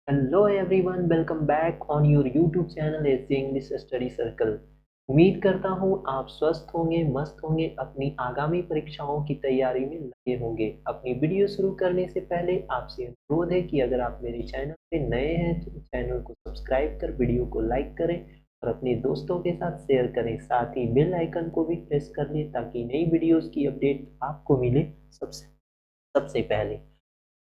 Hello everyone, welcome back on your YouTube channel SJ English study circle. उम्मीद करता हूँ आप स्वस्थ होंगे, मस्त होंगे, अपनी आगामी परीक्षाओं की तैयारी में लगे होंगे। अपनी वीडियो शुरू करने से पहले आपसे अनुरोध है कि अगर आप मेरे चैनल पे नए हैं तो चैनल को सब्सक्राइब कर वीडियो को लाइक करें और अपने दोस्तों के साथ शेयर करें। साथ ही बेल आइकन को भी प्रेस कर लें ताकि नई वीडियोज़ की अपडेट आपको मिले सबसे सबसे पहले।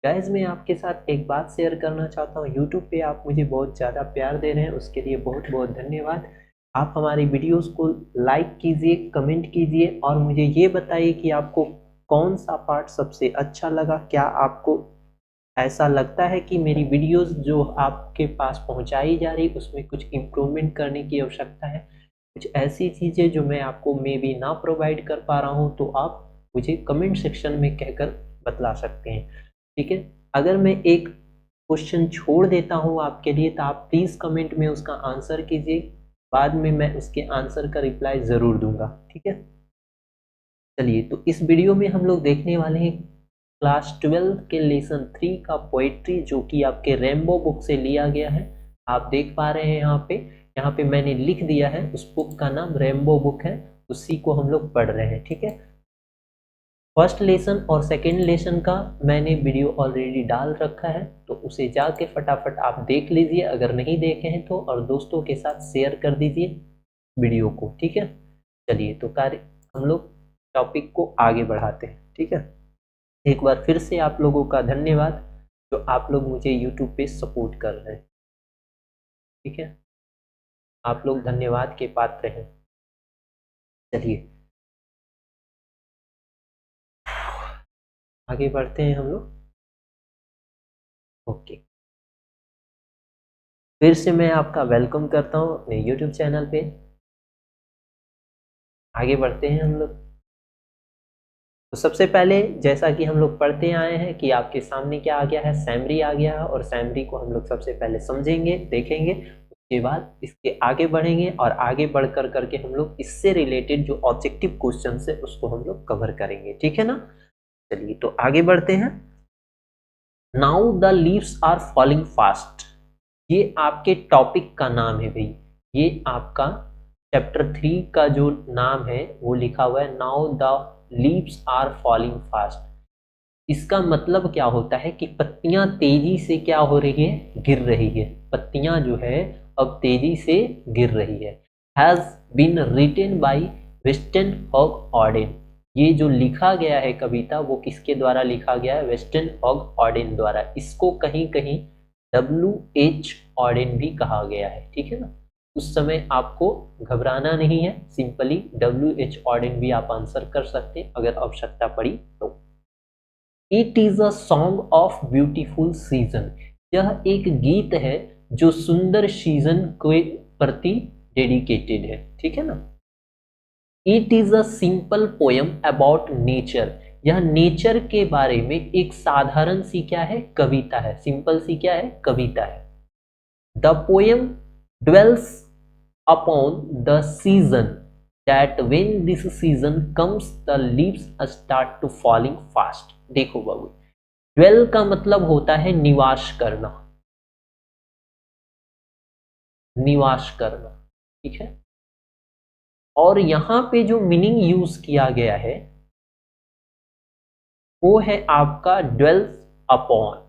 गाइज, मैं आपके साथ एक बात शेयर करना चाहता हूँ। यूट्यूब पे आप मुझे बहुत ज़्यादा प्यार दे रहे हैं, उसके लिए बहुत बहुत धन्यवाद। आप हमारी वीडियोस को लाइक कीजिए, कमेंट कीजिए और मुझे ये बताइए कि आपको कौन सा पार्ट सबसे अच्छा लगा। क्या आपको ऐसा लगता है कि मेरी वीडियोस जो आपके पास पहुंचाई जा रही उसमें कुछ इम्प्रूवमेंट करने की आवश्यकता है? कुछ ऐसी चीज़ें जो मैं आपको मे बी ना प्रोवाइड कर पा रहा हूँ तो आप मुझे कमेंट सेक्शन में कहकर बतला सकते हैं। ठीक है, अगर मैं एक क्वेश्चन छोड़ देता हूँ आपके लिए तो आप प्लीज़ कमेंट में उसका आंसर कीजिए। बाद में मैं उसके आंसर का रिप्लाई ज़रूर दूंगा। ठीक है, चलिए तो इस वीडियो में हम लोग देखने वाले हैं क्लास 12 के लेसन 3 का पोइट्री, जो कि आपके रेम्बो बुक से लिया गया है। आप देख पा रहे हैं यहाँ पे मैंने लिख दिया है, उस बुक का नाम रेम्बो बुक है, उसी को हम लोग पढ़ रहे हैं। ठीक है, फर्स्ट लेसन और सेकेंड लेसन का मैंने वीडियो ऑलरेडी डाल रखा है, तो उसे जाके फटाफट आप देख लीजिए अगर नहीं देखे हैं तो, और दोस्तों के साथ शेयर कर दीजिए वीडियो को। ठीक है, चलिए तो कार्य हम लोग टॉपिक को आगे बढ़ाते हैं। ठीक है, एक बार फिर से आप लोगों का धन्यवाद जो आप लोग मुझे यूट्यूब पे सपोर्ट कर रहे हैं। ठीक है, आप लोग धन्यवाद के पात्र हैं। चलिए आगे बढ़ते हैं हम लोग। ओके, फिर से मैं आपका वेलकम करता हूँ अपने यूट्यूब चैनल पे। आगे बढ़ते हैं हम लोग। तो सबसे पहले जैसा कि हम लोग पढ़ते आए हैं कि आपके सामने क्या आ गया है, सैमरी आ गया है, और सैमरी को हम लोग सबसे पहले समझेंगे, देखेंगे, उसके बाद इसके आगे बढ़ेंगे और आगे बढ़ कर करके हम लोग इससे रिलेटेड जो ऑब्जेक्टिव क्वेश्चन है उसको हम लोग कवर करेंगे। ठीक है ना, चलिए तो आगे बढ़ते हैं। Now the leaves are falling fast, ये आपके टॉपिक का नाम है भाई। ये आपका चैप्टर 3 का जो नाम है वो लिखा हुआ है, now the leaves are falling fast. इसका मतलब क्या होता है कि पत्तियां तेजी से क्या हो रही है, गिर रही है। पत्तियां जो है अब तेजी से गिर रही है। Has been written by Wystan Hugh Auden, ये जो लिखा गया है कविता वो किसके द्वारा लिखा गया है, वेस्टन हॉग ऑर्डेन द्वारा। इसको कहीं कहीं WH ऑर्डेन भी कहा गया है। ठीक है ना, उस समय आपको घबराना नहीं है, सिंपली WH ऑर्डेन भी आप आंसर कर सकते हैं अगर आवश्यकता पड़ी तो। It is a song of beautiful season, यह एक गीत है जो सुंदर सीजन के प्रति डेडिकेटेड है। ठीक है ना, it is a simple poem about nature, यह नेचर के बारे में एक साधारण सी क्या है, कविता है। सिंपल सी क्या है, कविता है। The poem dwells upon the season that when this season comes the leaves start to falling fast। देखो बाबू, dwell का मतलब होता है निवास करना, निवास करना। ठीक है, और यहां पे जो मीनिंग यूज किया गया है वो है आपका dwells upon,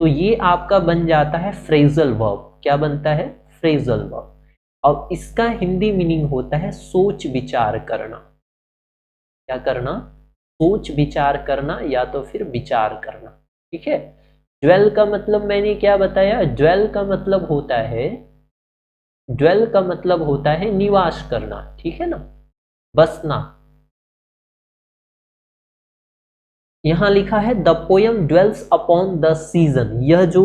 तो ये आपका बन जाता है फ्रेजल वर्ब। क्या बनता है, फ्रेजल वर्ब। और इसका हिंदी मीनिंग होता है सोच विचार करना। क्या करना, सोच विचार करना या तो फिर विचार करना। ठीक है, ड्वेल का मतलब मैंने क्या बताया, ड्वेल का मतलब होता है, ड्वेल का मतलब होता है निवास करना। ठीक है ना, बसना। यहां लिखा है the poem dwells upon the season, यह जो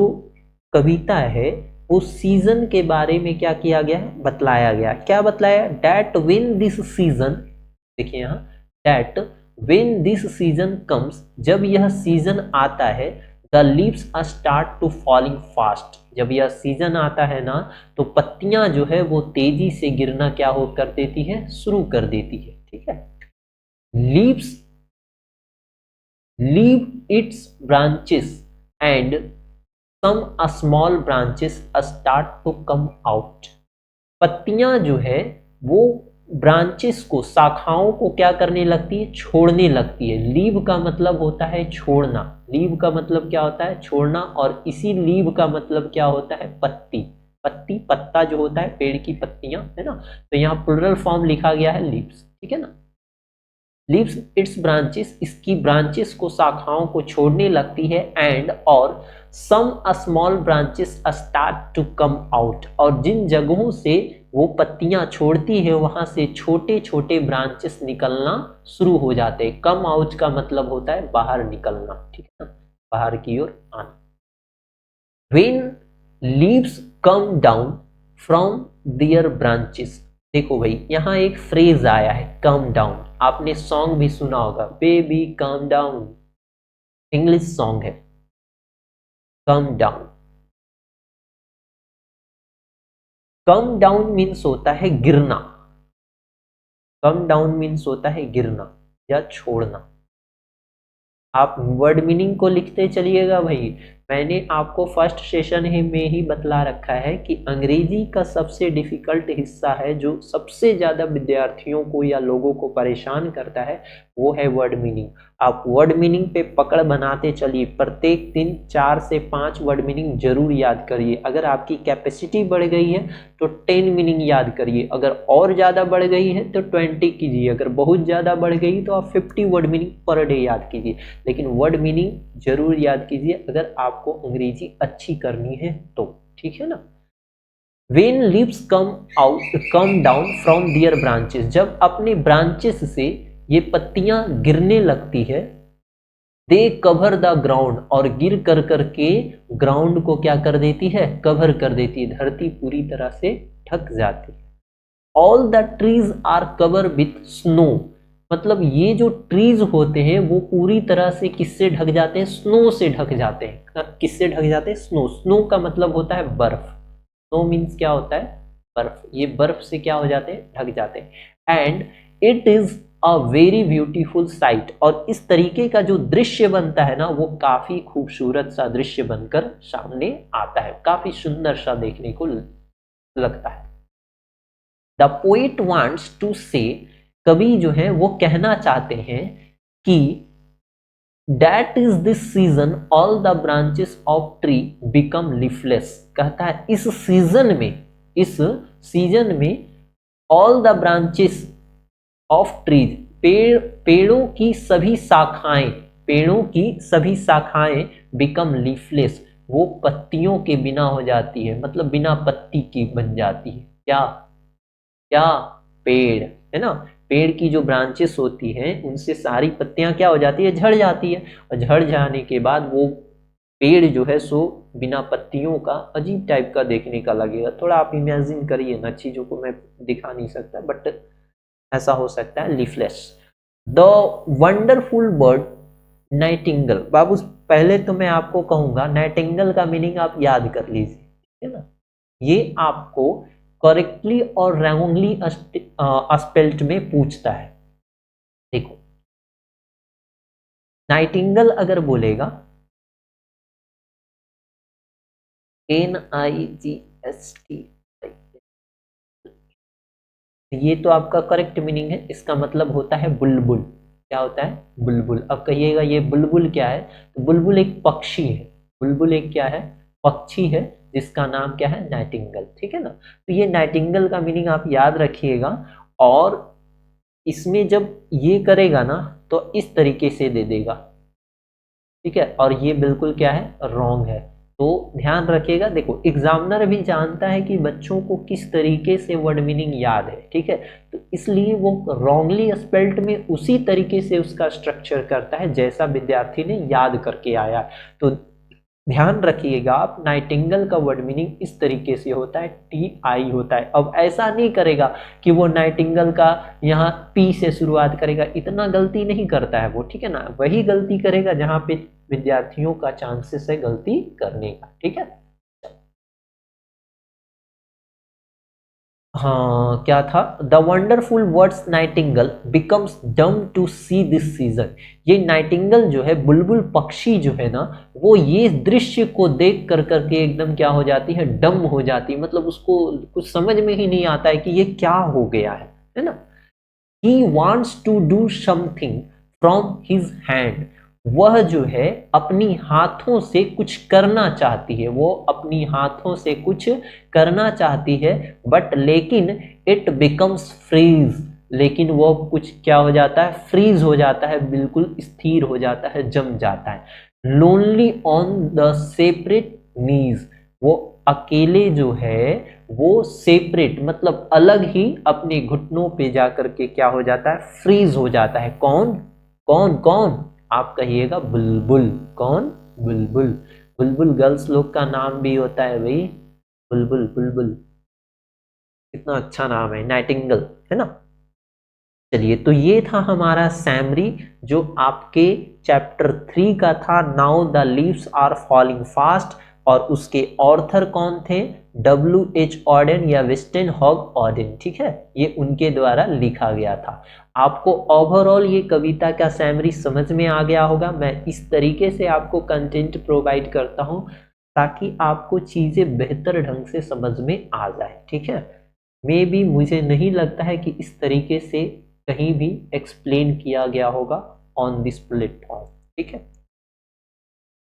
कविता है वो सीजन के बारे में क्या किया गया है, बतलाया गया। क्या बतलाया, डैट विन दिस सीजन, देखिए यहाँ, that when this season comes, जब यह सीजन आता है, the leaves start to falling fast, जब यह सीजन आता है ना तो पत्तियां जो है वो तेजी से गिरना क्या हो कर देती है, शुरू कर देती है। ठीक है, leaves leave its branches and some small branches start to come out. पत्तियां जो है वो ब्रांचेस को, शाखाओं को क्या करने लगती है, छोड़ने लगती है। लीव का मतलब होता है छोड़ना, लीव का मतलब क्या होता है, छोड़ना, और इसी लीव का मतलब क्या होता है, पत्ती। पत्ती, पत्ता जो होता है पेड़ की पत्तियां, है ना, तो यहाँ प्लुरल फॉर्म लिखा गया है लीव्स, ठीक है ना। लीव्स इट्स ब्रांचेस, इसकी ब्रांचेस को, शाखाओं को छोड़ने लगती है, एंड और some small branches start to come out, और जिन जगहों से वो पत्तियां छोड़ती है वहां से छोटे छोटे ब्रांचेस निकलना शुरू हो जाते हैं। कम आउट का मतलब होता है बाहर निकलना, ठीक है ना, बाहर की ओर आना। When leaves come down from their branches, देखो भाई यहाँ एक फ्रेज आया है कम डाउन, आपने सॉन्ग भी सुना होगा, baby come down, English song है come down. Come down means होता है गिरना, कम डाउन मीन्स होता है गिरना या छोड़ना। आप वर्ड मीनिंग को लिखते चलिएगा भाई। मैंने आपको फर्स्ट सेशन में ही बतला रखा है कि अंग्रेजी का सबसे डिफिकल्ट हिस्सा है, जो सबसे ज़्यादा विद्यार्थियों को या लोगों को परेशान करता है, वो है वर्ड मीनिंग। आप वर्ड मीनिंग पे पकड़ बनाते चलिए, प्रत्येक दिन 4 से 5 वर्ड मीनिंग जरूर याद करिए। अगर आपकी कैपेसिटी बढ़ गई है तो 10 मीनिंग याद करिए, अगर और ज़्यादा बढ़ गई है तो 20 कीजिए, अगर बहुत ज़्यादा बढ़ गई तो आप 50 वर्ड मीनिंग पर डे याद कीजिए, लेकिन वर्ड मीनिंग जरूर याद कीजिए अगर आपको अंग्रेजी अच्छी करनी है तो, ठीक है ना। When leaves come down from their branches, जब अपने ब्रांचेस से ये पत्तियां गिरने लगती है, दे कवर द ग्राउंड, और गिर कर करके ग्राउंड को क्या कर देती है, कवर कर देती है, धरती पूरी तरह से ढक जाती है। All the trees are cover with snow, मतलब ये जो ट्रीज होते हैं वो पूरी तरह से किससे ढक जाते हैं, स्नो से ढक जाते हैं। किससे ढक जाते हैं, स्नो। स्नो का मतलब होता है बर्फ, स्नो मीन्स क्या होता है, बर्फ। ये बर्फ से क्या हो जाते हैं, ढक जाते हैं। And it is a very beautiful sight, और इस तरीके का जो दृश्य बनता है ना, वो काफी खूबसूरत सा दृश्य बनकर सामने आता है, काफी सुंदर सा देखने को लगता है। द पोइट वांट्स टू से, कवि जो है वो कहना चाहते हैं कि That is this season all the branches of tree become leafless, कहता है इस सीजन में all the branches of trees, पेड़ों की सभी शाखाएं become leafless, वो पत्तियों के बिना हो जाती है, मतलब बिना पत्ती की बन जाती है। क्या क्या, पेड़, है ना। पेड़ की जो ब्रांचेस होती हैं उनसे सारी पत्तियां क्या हो जाती है, झड़ जाती है, और झड़ जाने के बाद वो पेड़ जो है सो बिना पत्तियों का अजीब टाइप का देखने का लगेगा। थोड़ा आप इमेजिन करिए ना, चीजों को मैं दिखा नहीं सकता बट ऐसा हो सकता है, leafless. The wonderful bird nightingale, बाबू पहले तो मैं आपको कहूंगा नाइटिंगल का मीनिंग आप याद कर लीजिए, ठीक है ना। ये आपको करेक्टली और रॉन्गली स्पेल्ट में पूछता है। देखो नाइटिंगल अगर बोलेगा NIGST, ये तो आपका करेक्ट मीनिंग है, इसका मतलब होता है बुलबुल। क्या होता है, बुलबुल। अब कहिएगा ये बुलबुल क्या है, तो बुलबुल एक पक्षी है, बुलबुल एक क्या है, पक्षी है, जिसका नाम क्या है, नाइटिंगल, ठीक है ना। तो ये नाइटिंगल का मीनिंग आप याद रखिएगा, और इसमें जब ये करेगा ना तो इस तरीके से दे देगा, ठीक है, और ये बिल्कुल क्या है, रॉन्ग है। तो ध्यान रखिएगा। देखो एग्जामिनर भी जानता है कि बच्चों को किस तरीके से वर्ड मीनिंग याद है, ठीक है, तो इसलिए वो रॉन्गली स्पेल्ट में उसी तरीके से उसका स्ट्रक्चर करता है जैसा विद्यार्थी ने याद करके आया। तो ध्यान रखिएगा आप, नाइटिंगल का वर्ड मीनिंग इस तरीके से होता है, TI होता है। अब ऐसा नहीं करेगा कि वो नाइटिंगल का यहाँ P से शुरुआत करेगा, इतना गलती नहीं करता है वो, ठीक है ना। वही गलती करेगा जहाँ पे विद्यार्थियों का चांसेस है गलती करने का, ठीक है। हाँ क्या था, the wonderful words Nightingale becomes डम टू सी दिस सीजन। ये नाइटिंगल जो है, बुलबुल पक्षी जो है ना, वो ये दृश्य को देख कर करके एकदम क्या हो जाती है, डम हो जाती है। मतलब उसको कुछ समझ में ही नहीं आता है कि ये क्या हो गया है ना। he wants to do something from his hand। वह जो है अपनी हाथों से कुछ करना चाहती है, वो अपनी हाथों से कुछ करना चाहती है, बट लेकिन इट बिकम्स फ्रीज। लेकिन वो कुछ क्या हो जाता है, फ्रीज हो जाता है, बिल्कुल स्थिर हो जाता है, जम जाता है। लोनली ऑन द सेपरेट नीज। वो अकेले जो है वो सेपरेट मतलब अलग ही अपने घुटनों पे जाकर के क्या हो जाता है, फ्रीज हो जाता है। कौन कौन कौन, आप कहिएगा बुलबुल। कौन, बुलबुल। बुलबुल गर्ल्स लोग का नाम भी होता है भाई, बुलबुल बुलबुल। कितना अच्छा नाम है, नाइटिंगल, है ना। चलिए, तो ये था हमारा सैमरी, जो आपके चैप्टर 3 का था, now the leaves are falling fast. और उसके ऑर्थर कौन थे, W.H. ऑडेन या वेस्टन हॉग ऑडेन, ठीक है, ये उनके द्वारा लिखा गया था। आपको ओवरऑल ये कविता का सैमरी समझ में आ गया होगा। मैं इस तरीके से आपको कंटेंट प्रोवाइड करता हूँ ताकि आपको चीज़ें बेहतर ढंग से समझ में आ जाए, ठीक है। मे भी मुझे नहीं लगता है कि इस तरीके से कहीं भी एक्सप्लेन किया गया होगा ऑन दिस प्लेटफॉर्म, ठीक है।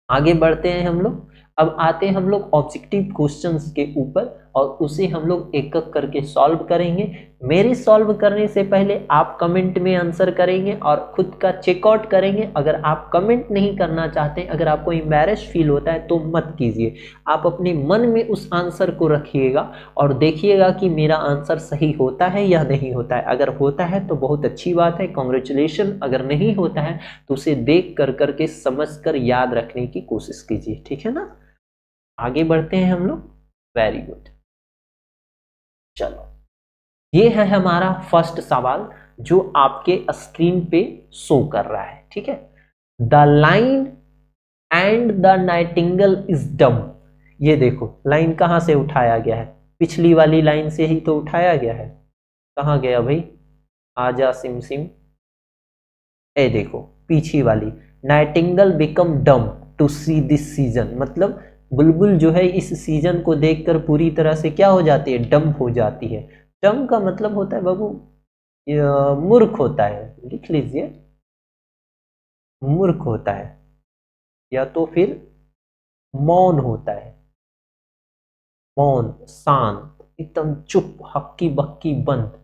आगे बढ़ते हैं हम लोग। अब आते हैं हम लोग ऑब्जेक्टिव क्वेश्चंस के ऊपर, और उसे हम लोग एक एक करके सॉल्व करेंगे। मेरे सॉल्व करने से पहले आप कमेंट में आंसर करेंगे और खुद का चेकआउट करेंगे। अगर आप कमेंट नहीं करना चाहते, अगर आपको एम्बैरेस फील होता है तो मत कीजिए। आप अपने मन में उस आंसर को रखिएगा और देखिएगा कि मेरा आंसर सही होता है या नहीं होता है। अगर होता है तो बहुत अच्छी बात है, कॉन्ग्रेचुलेशन। अगर नहीं होता है तो उसे देख कर करके समझ कर याद रखने की कोशिश कीजिए, ठीक है ना। आगे बढ़ते हैं हम लोग। Very good. चलो, ये है हमारा फर्स्ट सवाल जो आपके स्क्रीन पे शो कर रहा है, ठीक है। The line and the nightingale is डम। ये देखो, लाइन कहां से उठाया गया है, पिछली वाली लाइन से ही तो उठाया गया है। कहां गया भाई, आजा सिम सिम। ए देखो, पीछे वाली, Nightingale become dumb to see this season. मतलब बुलबुल जो है इस सीजन को देखकर पूरी तरह से क्या हो जाती है, डम हो जाती है। डम का मतलब होता है बाबू, मूर्ख होता है, लिख लीजिए, मूर्ख होता है, या तो फिर मौन होता है। मौन, शांत, एकदम चुप, हक्की बक्की बंद,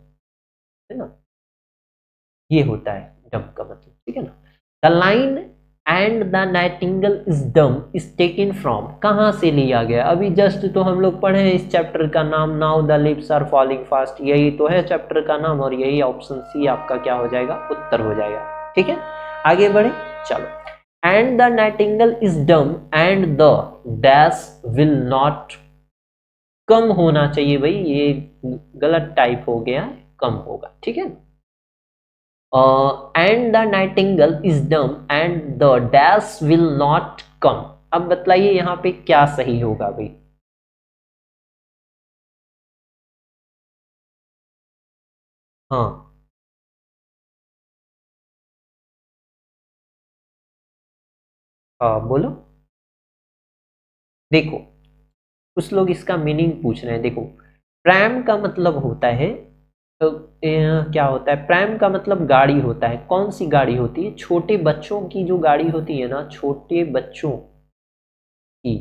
है ना, ये होता है डम का मतलब, ठीक है ना। The line and the nightingale is डम इज टेकन फ्रॉम, कहां से लिया गया। अभी जस्ट तो हम लोग पढ़े हैं इस चैप्टर का नाम, now the leaves are falling fast, यही तो है चैप्टर का नाम, और यही ऑप्शन सी आपका क्या हो जाएगा, उत्तर हो जाएगा, ठीक है। आगे बढ़े, चलो। And the nightingale is dumb and the dash will not, कम होना चाहिए भाई, ये गलत टाइप हो गया, कम होगा, ठीक है। And the nightingale is dumb and the dash will not कम। अब बतलाइए यहाँ पे क्या सही होगा भाई। हाँ बोलो। देखो, कुछ लोग इसका मीनिंग पूछ रहे हैं। देखो, प्रैम का मतलब होता है, तो क्या होता है, प्रैम का मतलब गाड़ी होता है। कौन सी गाड़ी होती है, छोटे बच्चों की जो गाड़ी होती है ना, छोटे बच्चों की।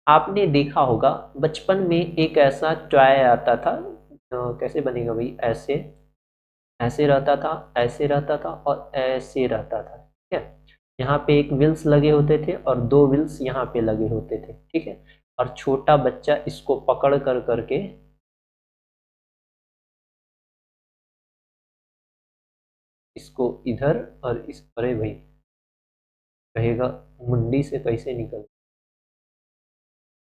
आपने देखा होगा बचपन में एक ऐसा टॉय आता था, कैसे बनेगा भाई, ऐसे, ऐसे रहता था, ऐसे रहता था और ऐसे रहता था, ठीक है। यहाँ पे एक व्हील्स लगे होते थे और दो व्हील्स यहाँ पे लगे होते थे, ठीक है। और छोटा बच्चा इसको पकड़ कर करके इसको इधर और इस, अरे भाई कहेगा मुंडी से कैसे निकल,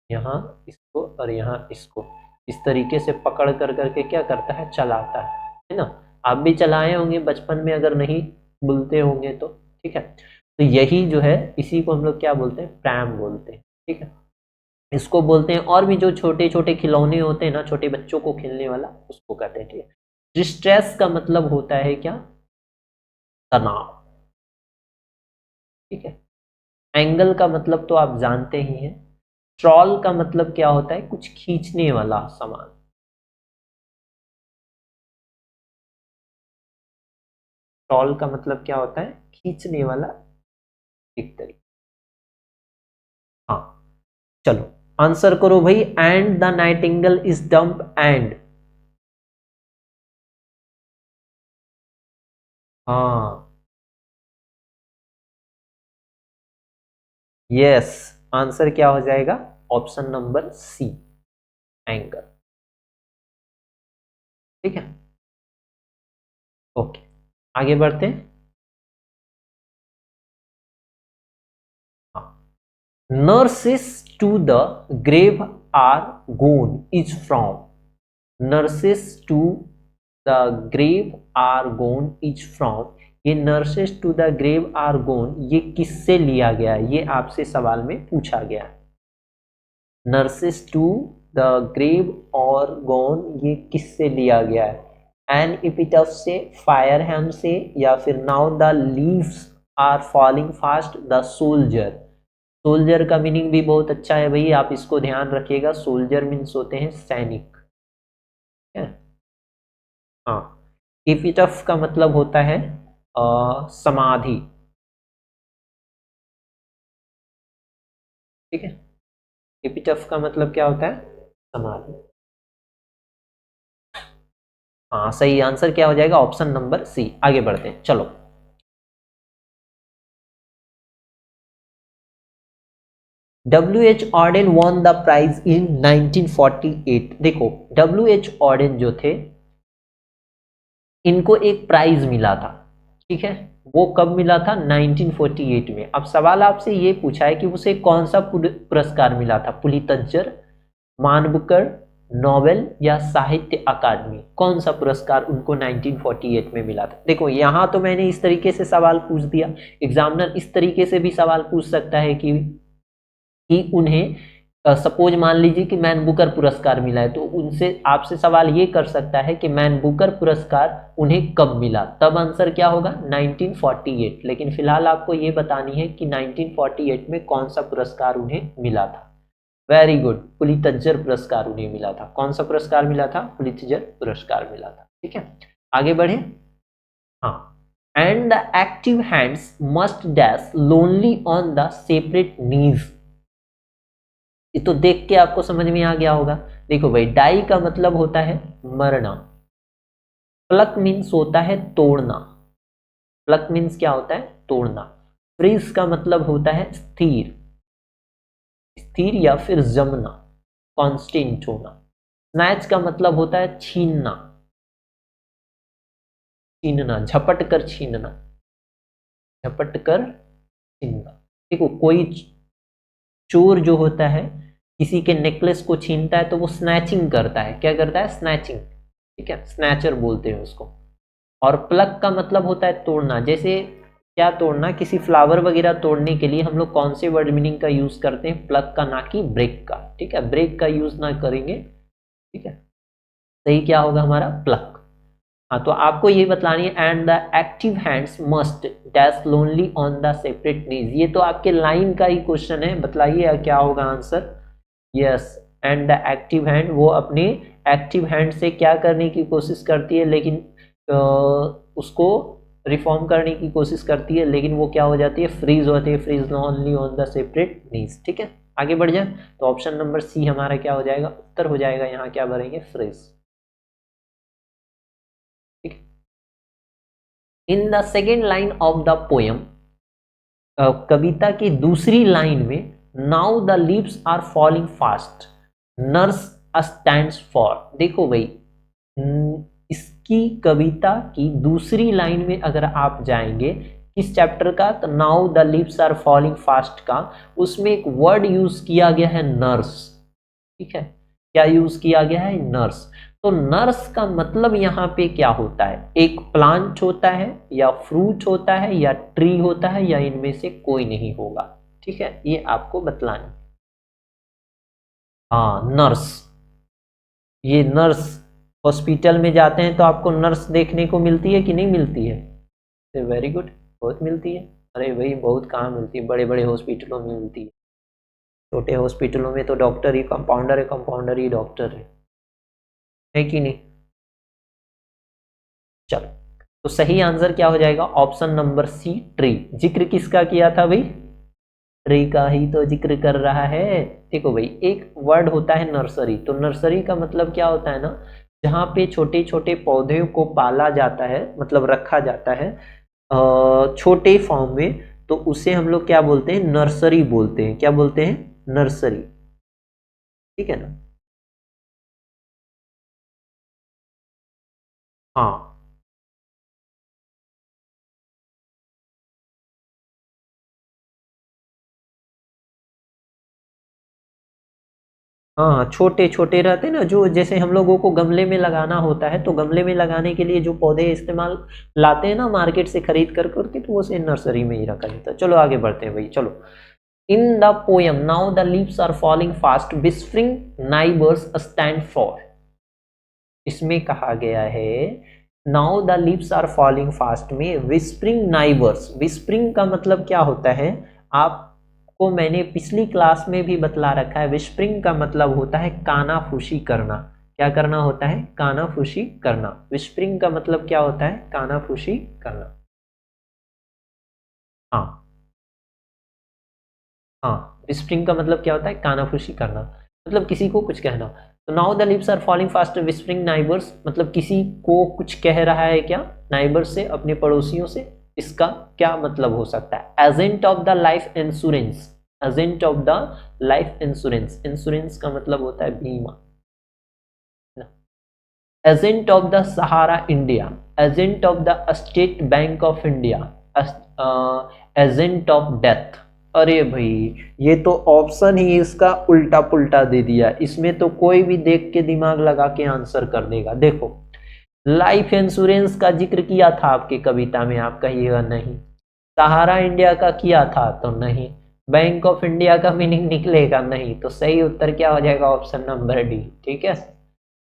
यहाँ इसको और यहाँ इसको, इस तरीके से पकड़ कर करके क्या करता है, चलाता है ना। आप भी चलाए होंगे बचपन में, अगर नहीं भूलते होंगे तो, ठीक है। तो यही जो है, इसी को हम लोग क्या बोलते हैं, प्रैम बोलते हैं, ठीक है। इसको बोलते हैं, और भी जो छोटे छोटे खिलौने होते हैं ना, छोटे बच्चों को खेलने वाला, उसको कहते हैं। ठीक है। डिस्ट्रेस का मतलब होता है क्या? तनाव। ठीक है। एंगल का मतलब तो आप जानते ही हैं। ट्रॉल का मतलब क्या होता है? कुछ खींचने वाला सामान। ट्रॉल का मतलब क्या होता है? खींचने वाला एक तरीके। हाँ, चलो आंसर करो भाई। And the nightingale is dump and. हाँ, यस, आंसर क्या हो जाएगा? Option number C, angle. ठीक है, ओके, आगे बढ़ते हैं। Nurses to the grave are gone is from. Nurses to the grave are gone is from. ये nurses to the grave are gone ये किससे लिया गया है? ये आपसे सवाल में पूछा गया है। नर्सेस टू द ग्रेव और गोन ये किससे लिया गया है? एन एपिटफ से, फायर हैम से, या फिर now the leaves are falling fast the soldier. Soldier का मीनिंग भी बहुत अच्छा है भाई, आप इसको ध्यान रखिएगा। सोल्जर मीन्स होते हैं सैनिक। है? हाँ, एपिटफ का मतलब होता है समाधि। ठीक है, एपिटफ का मतलब क्या होता है? समाधि। हाँ, सही आंसर क्या हो जाएगा? Option number C. आगे बढ़ते हैं, चलो। WH Auden won the prize in 1948। देखो, WH ऑर्डेन जो थे, इनको एक प्राइज मिला था। ठीक है, वो कब मिला था? 1948 में। अब सवाल आपसे ये पूछा है कि उसे कौन सा पुरस्कार मिला था? पुलित्जर, मानबुकर, नोबेल या साहित्य अकादमी? कौन सा पुरस्कार उनको 1948 में मिला था? देखो, यहां तो मैंने इस तरीके से सवाल पूछ दिया। एग्जामिनर इस तरीके से भी सवाल पूछ सकता है कि उन्हें सपोज मान लीजिए कि मैन बुकर पुरस्कार मिला है, तो उनसे आपसे सवाल ये कर सकता है कि मैन बुकर पुरस्कार उन्हें कब मिला। तब आंसर क्या होगा? 1948। लेकिन फिलहाल आपको ये बतानी है कि 1948 में कौन सा पुरस्कार उन्हें मिला था। वेरी गुड, पुलित्जर पुरस्कार उन्हें मिला था। कौन सा पुरस्कार मिला था? पुलित्जर पुरस्कार मिला था। ठीक है, आगे बढ़े। हाँ, and the active hands must dash lonely on the separate knees. ये तो देख के आपको समझ में आ गया होगा। देखो भाई, डाई का मतलब होता है मरना। प्लक मीन्स होता है तोड़ना। प्लक मीन्स क्या होता है? तोड़ना। फ्रीज का मतलब होता है स्थिर, स्थिर या फिर जमना, कांस्टेंट होना। स्नैच का मतलब होता है छीनना, छीनना, झपट कर छीनना, झपट कर छीनना। देखो, कोई चोर जो होता है किसी के नेकलेस को छीनता है तो वो स्नैचिंग करता है। क्या करता है? स्नैचिंग। ठीक है, स्नैचर बोलते हैं उसको। और प्लग का मतलब होता है तोड़ना। जैसे क्या तोड़ना? किसी फ्लावर वगैरह तोड़ने के लिए हम लोग कौन से वर्ड मीनिंग का यूज करते हैं? प्लग का, ना कि ब्रेक का। ठीक है, ब्रेक का यूज ना करेंगे। ठीक है, सही क्या होगा हमारा? प्लग। हाँ, तो आपको ये बतलानी है, and the active hands must dash lonely on the separate knees. ये तो आपके लाइन का ही क्वेश्चन है, बतलाइए क्या होगा answer. Yes, and the active hand, वो अपने एक्टिव हैंड से क्या करने की कोशिश करती है, लेकिन उसको रिफॉर्म करने की कोशिश करती है, लेकिन वो क्या हो जाती है? फ्रीज होती है। Freeze only on the separate knees. ठीक है, आगे बढ़ जाए। तो ऑप्शन नंबर सी हमारा क्या हो जाएगा? उत्तर हो जाएगा। यहाँ क्या भरेंगे? Freeze. In the second line of the poem, कविता की दूसरी लाइन में, now the leaves are falling fast nurse stands for. देखो भाई, इसकी कविता की दूसरी लाइन में अगर आप जाएंगे, किस चैप्टर का? तो now the leaves are falling fast का, उसमें एक वर्ड यूज किया गया है, नर्स। ठीक है, क्या यूज किया गया है? नर्स। तो नर्स का मतलब यहाँ पे क्या होता है? एक प्लांट होता है, या फ्रूट होता है, या ट्री होता है, या इनमें से कोई नहीं होगा। ठीक है, ये आपको बतलाना। हाँ नर्स, ये नर्स, हॉस्पिटल में जाते हैं तो आपको नर्स देखने को मिलती है कि नहीं मिलती है? वेरी गुड, बहुत मिलती है। अरे भाई बहुत कहाँ मिलती है, बड़े बड़े हॉस्पिटलों में मिलती है, छोटे हॉस्पिटलों में तो डॉक्टर ही कंपाउंडर है, कंपाउंडर ही डॉक्टर है कि नहीं? चलो, तो सही आंसर क्या हो जाएगा? Option number C, tree. जिक्र किसका किया था भाई? ट्री का ही तो जिक्र कर रहा है। देखो भाई, एक वर्ड होता है नर्सरी, तो नर्सरी का मतलब क्या होता है ना, जहाँ पे छोटे छोटे पौधे को पाला जाता है, मतलब रखा जाता है छोटे फॉर्म में, तो उसे हम लोग क्या बोलते हैं? नर्सरी बोलते हैं। क्या बोलते हैं? नर्सरी। ठीक है ना? हाँ हाँ, छोटे छोटे रहते हैं ना, जो जैसे हम लोगों को गमले में लगाना होता है, तो गमले में लगाने के लिए जो पौधे इस्तेमाल लाते हैं ना मार्केट से खरीद कर करके, तो वो से नर्सरी में ही रखा जाता है। चलो आगे बढ़ते हैं भाई, चलो। In the poem now the leaves are falling fast whispering neighbours stand for, इसमें कहा गया है now the leaves are falling fast में विस्परिंग नाइबर्स, विस्परिंग का मतलब क्या होता है आपको मैंने पिछली क्लास में भी बतला रखा है। विस्परिंग का मतलब होता है कानाफूसी करना। क्या करना होता है? कानाफूसी करना। विस्परिंग का मतलब क्या होता है? कानाफूसी करना। हाँ हाँ, विस्परिंग का मतलब क्या होता है? कानाफूसी करना, मतलब किसी को कुछ कहना। तो now the lips are falling fast whispering neighbours, मतलब किसी को कुछ कह रहा है क्या? नाइबर्स से, अपने पड़ोसियों से। इसका क्या मतलब हो सकता है? Agent of the life insurance, agent of the life insurance, insurance का मतलब होता है बीमा। Agent of the Sahara India, agent of the state bank of India, agent of death. अरे भाई, ये तो ऑप्शन ही इसका उल्टा पुल्टा दे दिया, इसमें तो कोई भी देख के दिमाग लगा के आंसर कर देगा। देखो, लाइफ इंश्योरेंस का जिक्र किया था आपकी कविता में, आप कहिएगा नहीं। सहारा इंडिया का किया था तो नहीं। बैंक ऑफ इंडिया का मीनिंग निकलेगा नहीं, तो सही उत्तर क्या हो जाएगा? Option number D. ठीक है,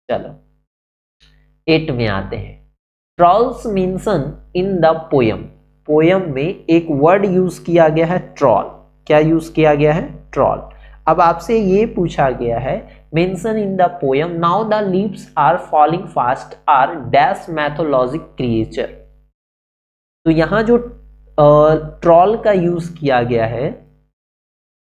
चलो 8 में आते हैं। Trolls mention in the poem, poem में एक वर्ड यूज किया गया है ट्रॉल। क्या यूज किया गया है? ट्रॉल। अब आपसे ये पूछा गया है mention in the poem now the leaves are falling fast are dash mythologic creature. तो यहां जो ट्रॉल का यूज किया गया है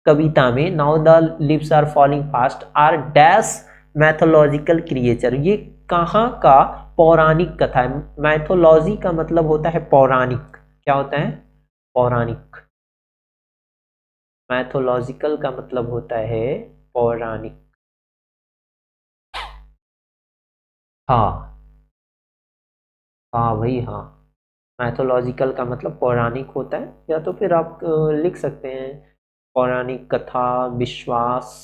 कविता में, now the leaves are falling fast are dash mythological creature, ये कहाँ का पौराणिक कथा है? मैथोलॉजी का मतलब होता है पौराणिक। क्या होता है? पौराणिक। मैथोलॉजिकल का मतलब होता है पौराणिक। हाँ हाँ भाई हाँ, मैथोलॉजिकल का मतलब पौराणिक होता है, या तो फिर आप लिख सकते हैं पौराणिक कथा, विश्वास।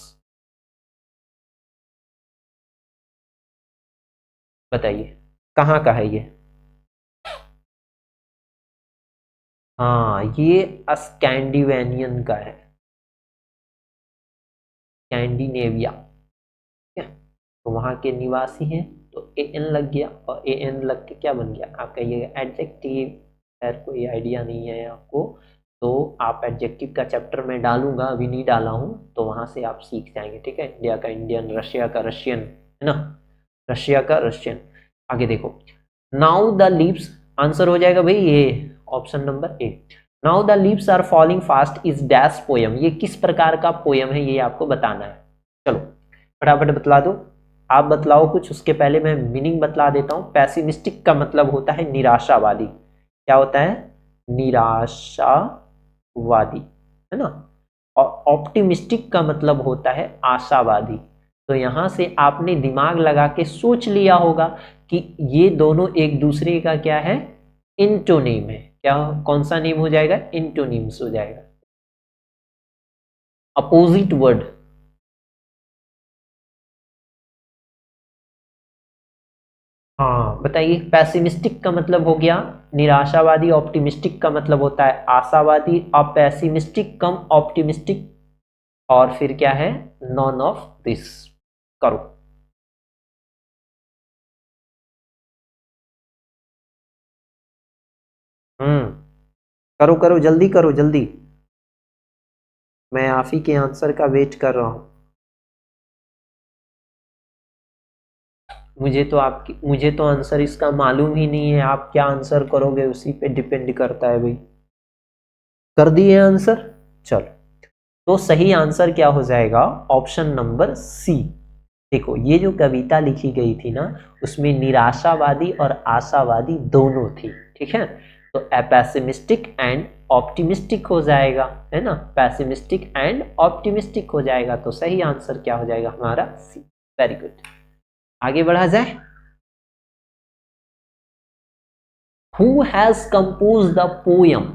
बताइए कहाँ का है ये? हाँ, ये स्कैंडिनेवियन का है, स्कैंडिनेविया। ठीक है, तो वहाँ के निवासी हैं, तो ए एन लग गया, और ए एन लग के क्या बन गया? आप कहिएगा एडजेक्टिव। खैर कोई आइडिया नहीं है आपको, तो आप एडजेक्टिव का चैप्टर में डालूंगा, अभी नहीं डाला हूँ, तो वहाँ से आप सीख जाएंगे। ठीक है, इंडिया का इंडियन, रशिया का रशियन, है ना, रशिया का रशियन। आगे देखो, नाउ द लीव्स, आंसर हो जाएगा भाई ये option number A. Now the leaves are falling fast is dash poem, ये किस प्रकार का पोयम है, ये आपको बताना है। चलो फटाफट बतला दो। आप बतलाओ कुछ, उसके पहले मैं मीनिंग बतला देता हूँ। पैसिमिस्टिक का मतलब होता है निराशावादी। क्या होता है? निराशावादी, है ना। और ऑप्टिमिस्टिक का मतलब होता है आशावादी। तो यहां से आपने दिमाग लगा के सोच लिया होगा कि ये दोनों एक दूसरे का क्या है? इंटोनिम है। क्या, कौन सा नेम हो जाएगा? इंटोनिम्स हो जाएगा, अपोजिट वर्ड। हाँ बताइए, पैसिमिस्टिक का मतलब हो गया निराशावादी, ऑप्टिमिस्टिक का मतलब होता है आशावादी, और पैसिमिस्टिक कम ऑप्टिमिस्टिक और फिर क्या है, नॉन ऑफ दिस। करो। हम्म, करो करो, जल्दी करो जल्दी, मैं आप ही के आंसर का वेट कर रहा हूं। मुझे तो आंसर इसका मालूम ही नहीं है, आप क्या आंसर करोगे उसी पे डिपेंड करता है भाई। कर दिए आंसर, चलो। तो सही आंसर क्या हो जाएगा, ऑप्शन नंबर सी। देखो ये जो कविता लिखी गई थी ना, उसमें निराशावादी और आशावादी दोनों थी, ठीक है। तो पैसिमिस्टिक एंड ऑप्टिमिस्टिक हो जाएगा, है ना, पैसिमिस्टिक एंड ऑप्टिमिस्टिक हो जाएगा। तो सही आंसर क्या हो जाएगा हमारा, सी। वेरी गुड, आगे बढ़ा जाए। Who has composed the poem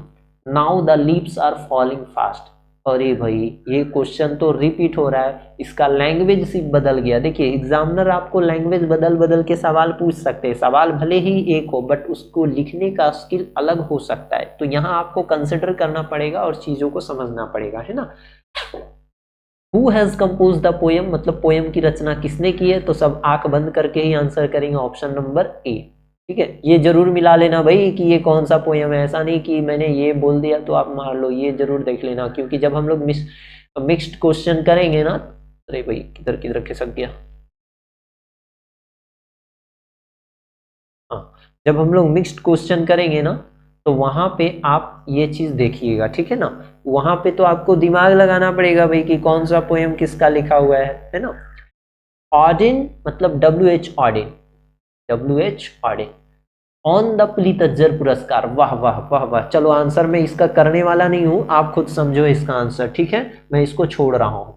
Now the leaves are falling fast? अरे भाई, ये क्वेश्चन तो रिपीट हो रहा है, इसका लैंग्वेज सिर्फ बदल गया। देखिए एग्जामिनर आपको लैंग्वेज बदल बदल के सवाल पूछ सकते हैं, सवाल भले ही एक हो बट उसको लिखने का स्किल अलग हो सकता है। तो यहाँ आपको कंसिडर करना पड़ेगा और चीजों को समझना पड़ेगा, है ना। Who has compose the poem, मतलब पोयम की रचना किसने की है, तो सब आंख बंद करके ही आंसर करेंगे, ऑप्शन नंबर ए। ठीक है, ये जरूर मिला लेना भाई कि ये कौन सा पोयम है, ऐसा नहीं कि मैंने ये बोल दिया तो आप मार लो, ये जरूर देख लेना, क्योंकि जब हम लोग मिक्स्ड क्वेश्चन करेंगे ना, अरे भाई किधर किधर खिसक गया, हाँ, जब हम लोग मिक्स्ड क्वेश्चन करेंगे ना, तो वहां पे आप ये चीज देखिएगा, ठीक है ना। वहां पे तो आपको दिमाग लगाना पड़ेगा भाई कि कौन सा पोयम किसका लिखा हुआ है ना। ऑडिन मतलब WH ऑडिन, WH ऑडिन on the Pulitzer पुरस्कार। वाह वाह वाह वाह, चलो आंसर मैं इसका करने वाला नहीं हूं, आप खुद समझो इसका आंसर, ठीक है, मैं इसको छोड़ रहा हूं।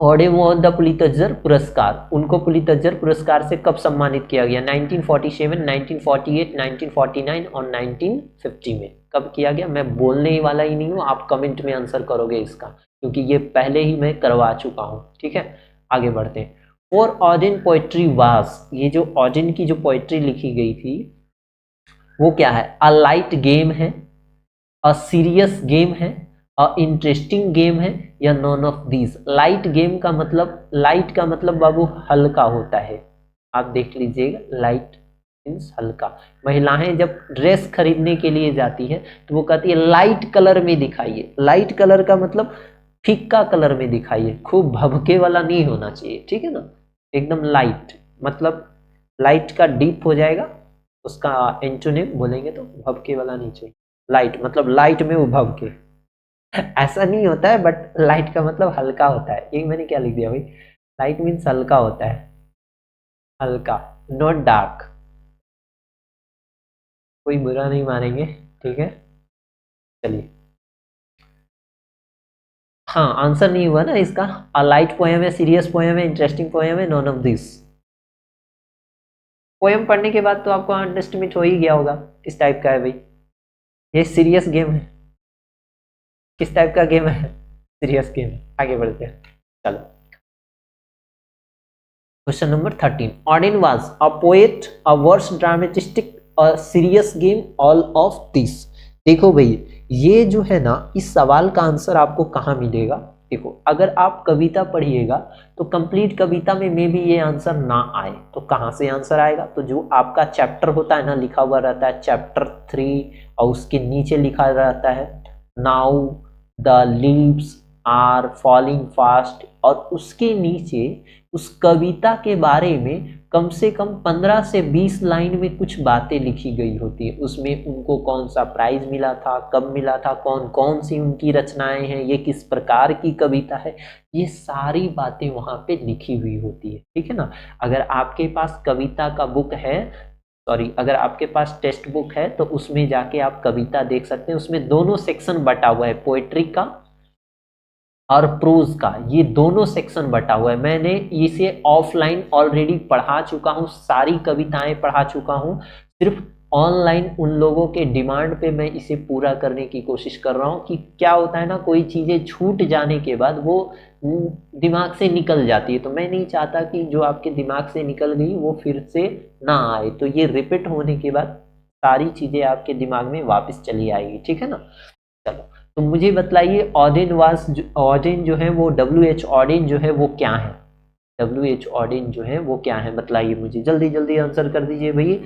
ऑडिन वॉन द पुलित्जर पुरस्कार, उनको पुलित्जर पुरस्कार से कब सम्मानित किया गया, 1947, 1948, 1949 और 1950 में कब किया गया। मैं बोलने ही वाला ही नहीं हूँ, आप कमेंट में आंसर करोगे इसका, क्योंकि ये पहले ही मैं करवा चुका हूँ, ठीक है। आगे बढ़ते हैं। और ऑडिन पोएट्री वाज, ये जो ऑडिन की जो पोएट्री लिखी गई थी वो क्या है, अ लाइट गेम है, अ सीरियस गेम है, अ इंटरेस्टिंग गेम है, या none of these. Light game का मतलब, लाइट का मतलब बाबू हल्का होता है, आप देख लीजिएगा, लाइट मीन्स हल्का। महिलाएं जब ड्रेस खरीदने के लिए जाती है तो वो कहती है लाइट कलर में दिखाइए, लाइट कलर का मतलब फीका कलर में दिखाइए, खूब भभके वाला नहीं होना चाहिए, ठीक है ना, एकदम लाइट, मतलब लाइट का डीप हो जाएगा, उसका एंटोनिम बोलेंगे तो भभके वाला नहीं चाहिए। लाइट मतलब लाइट में उभव के, ऐसा नहीं होता है, बट लाइट का मतलब हल्का होता है। ये मैंने क्या लिख दिया भाई, लाइट मीन्स हल्का होता है, हल्का, नॉट डार्क। कोई बुरा नहीं मानेंगे, ठीक है, चलिए। हाँ, आंसर नहीं हुआ ना इसका, अ लाइट पोएम है, सीरियस पोएम है, इंटरेस्टिंग पोएम है, नॉन ऑफ दिस। पोएम पढ़ने के बाद तो आपको अंडरस्टिमेट हो ही गया होगा किस टाइप का है भाई। ये सीरियस गेम है, किस टाइप का गेम है, सीरियस गेम। आगे बढ़ते हैं, चलो। Question number 13, Auden was a poet, a verse dramatistic, a serious game, all of this. देखो भाई, ये जो है ना, इस सवाल का आंसर आपको कहाँ मिलेगा। देखो अगर आप कविता पढ़िएगा तो कंप्लीट कविता में मे भी ये आंसर ना आए, तो कहाँ से आंसर आएगा, तो जो आपका चैप्टर होता है ना, लिखा हुआ रहता है चैप्टर 3, और उसके नीचे लिखा रहता है now the leaves are falling fast, और उसके नीचे उस कविता के बारे में कम से कम 15 से 20 लाइन में कुछ बातें लिखी गई होती है। उसमें उनको कौन सा प्राइज मिला था, कब मिला था, कौन कौन सी उनकी रचनाएं हैं, ये किस प्रकार की कविता है, ये सारी बातें वहां पे लिखी हुई होती है, ठीक है ना। अगर आपके पास कविता का बुक है, सॉरी, अगर आपके पास टेक्स्ट बुक है तो उसमें जाके आप कविता देख सकते हैं, उसमें दोनों सेक्शन बटा हुआ है, पोएट्री का और प्रोज का, ये दोनों सेक्शन बटा हुआ है। मैंने इसे ऑफलाइन ऑलरेडी पढ़ा चुका हूँ, सारी कविताएं पढ़ा चुका हूँ, सिर्फ ऑनलाइन उन लोगों के डिमांड पे मैं इसे पूरा करने की कोशिश कर रहा हूँ। कि क्या होता है ना, कोई चीज़ें छूट जाने के बाद वो दिमाग से निकल जाती है, तो मैं नहीं चाहता कि जो आपके दिमाग से निकल गई वो फिर से ना आए, तो ये रिपीट होने के बाद सारी चीज़ें आपके दिमाग में वापस चली आएगी, ठीक है ना। चलो, तो मुझे बतलाइए ऑडेन जो है वो WH ऑडेन जो है वो क्या है, WH ऑडेन जो है वो क्या है, बतलाइए मुझे, जल्दी जल्दी आंसर कर दीजिए भैया।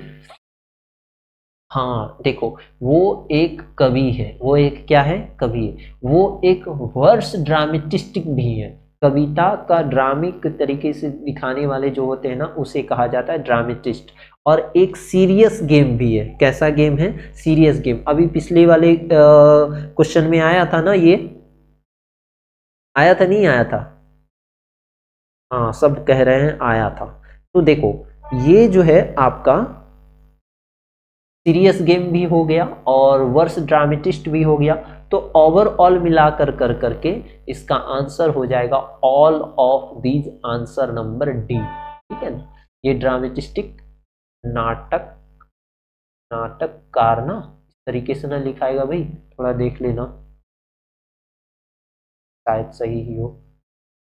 हाँ देखो, वो एक कवि है, वो एक क्या है, कवि है, वो एक वर्स ड्रामेटिस्टिक भी है, कविता का ड्रामिक तरीके से दिखाने वाले जो होते हैं ना उसे कहा जाता है ड्रामेटिस्ट। और एक सीरियस गेम भी है, कैसा गेम है, सीरियस गेम, अभी पिछले वाले क्वेश्चन में आया था ना, ये आया था नहीं आया था, हाँ सब कह रहे हैं आया था। तो देखो ये जो है आपका सीरियस गेम भी हो गया और वर्स ड्रामेटिस्ट भी हो गया, तो ओवरऑल मिलाकर कर करके इसका आंसर हो जाएगा all of these, answer number D, ठीक है ना। ये ड्रामेटिस्टिक नाटक, नाटककार ना, इस तरीके से ना लिखाएगा भाई, थोड़ा देख लेना, शायद सही ही हो,